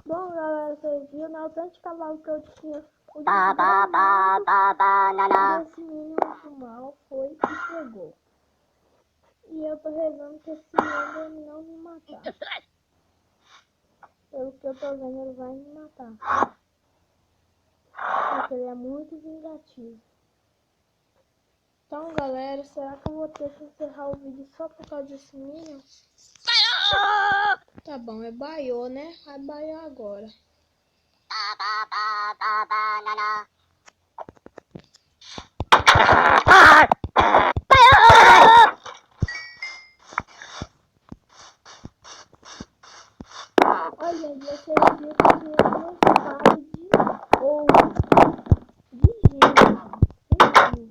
Bom, galera, vocês viram, né? O tanto de cavalo que eu tinha. O desse menino do mal foi e pegou. E eu tô rezando que esse menino não me matar. Pelo que eu tô vendo, ele vai me matar. Porque ele é muito vingativo. Então, galera, será que eu vou ter que encerrar o vídeo só por causa desse menino? Tá bom, é baiô, né? Vai baiô agora. Olha, vocês viram que eu não paro de ouro. De gente. Enfim.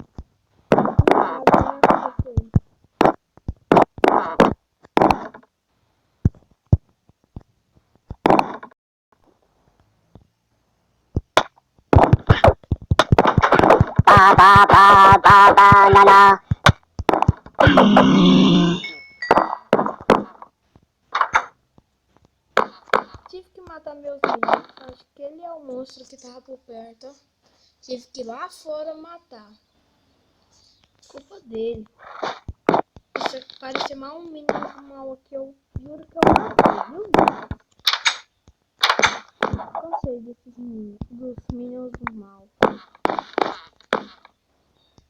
Tive que matar meus meninos. Acho que ele é o monstro que tava por perto. Tive que ir lá fora matar. Culpa dele. Isso parece mal um menino mal aqui. Eu juro que eu matei, viu? Gostei desses meninos. Dos meninos do mal.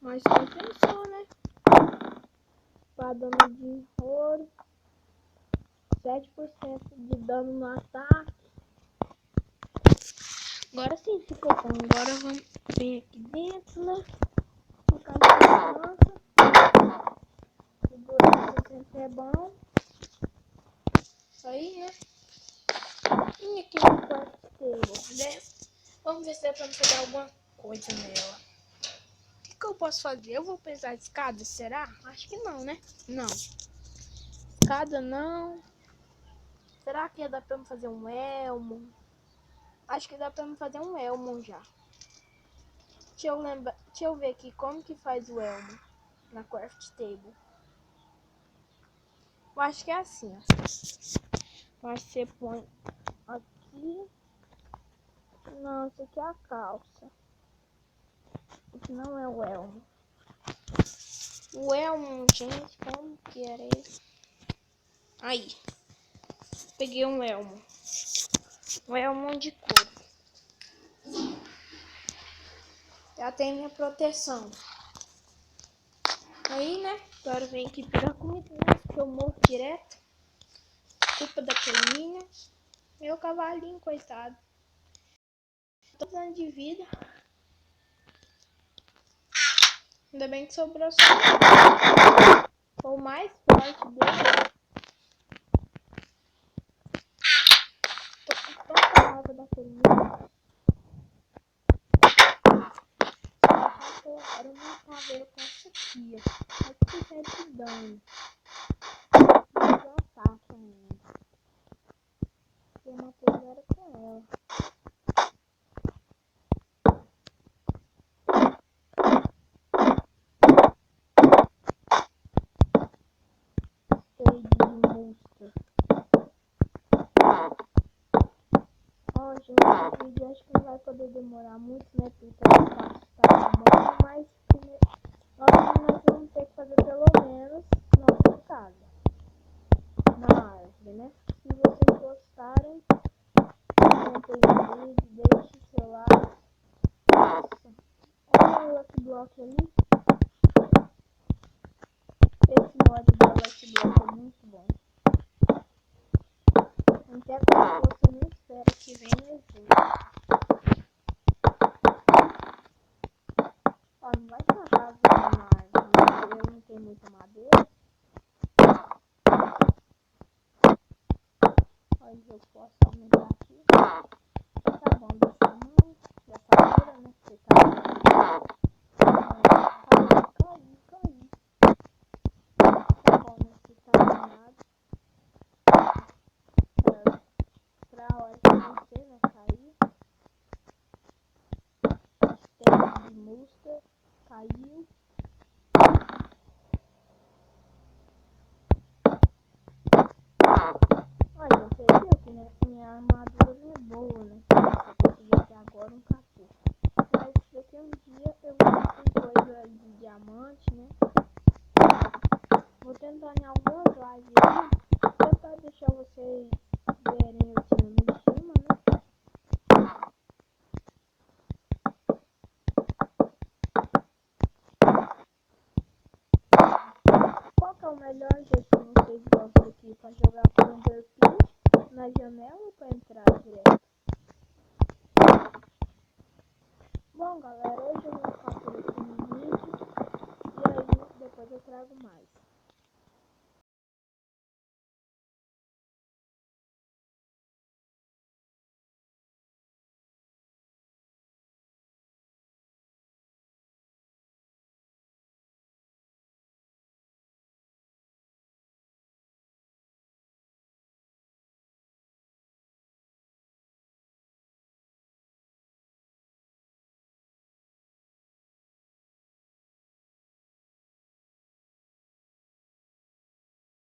Mas compensou, né? Dano de ouro. 7% de dano no ataque. Agora sim ficou bom. Agora vamos vir aqui dentro, né? Ficar na segurança. Segurança sempre é bom. Isso aí, né? E aqui no quarto table, né? Vamos ver se dá pra fazer alguma coisa nela. O que eu posso fazer? Eu vou pesar a escada, será? Acho que não, né? Não. Escada não. Será que dá pra me fazer um elmo? Acho que dá pra me fazer um elmo já. Deixa eu ver aqui como que faz o elmo na craft table. Eu acho que é assim, ó. Mas você põe aqui. Não, isso aqui é a calça. Aqui não é o elmo. O elmo, gente, como que era esse? Aí, peguei um elmo. Um elmo de couro. Já tem minha proteção. Aí, né? Agora vem aqui pegar comida, né? Que eu morro direto. Culpa da peninha. Meu cavalinho, coitado. Tô dando de vida. Ainda bem que sobrou só. Foi o mais forte dele. Tô com tanta raiva da peninha. Agora eu não tá vendo com essa aqui, ó. Olha que é de dano. Mas eu ataco ainda. Eu matei agora com ela. De monstro. Ó, gente, esse vídeo acho que não vai poder demorar muito, né? Porque o espaço tá bom, mas nós vamos ter que fazer pelo menos nossa casa na árvore, né? Se vocês gostarem, comentem no vídeo, deixe seu like. Nossa, olha o Lucky Block ali. Esse mod do Lucky Block é muito bom. Até quando você não espera que venha ajuda. Ó, não vai estar rasgando na árvore, porque eu não tenho muita madeira. Olha, eu posso aumentar aqui. Tá bom dessa mão, dessa madeira, né? Porque tá caiu. Tá bom, né? Que tá danado. Pra hora que você vai cair. Esteira de música caiu. Olha, você viu que né, minha armadura não é boa, né? Eu consegui até agora um capô. Mas daqui a um dia eu vou com coisa de diamante, né? Vou tentar em algumas lives aí, tentar deixar vocês verem eu tirando em cima, né? Qual que é o melhor jeito que vocês gostam aqui para jogar com o Underpin na janela ou para entrar direto? Bom, galera, hoje eu vou ficar por aqui no vídeo e aí depois eu trago mais.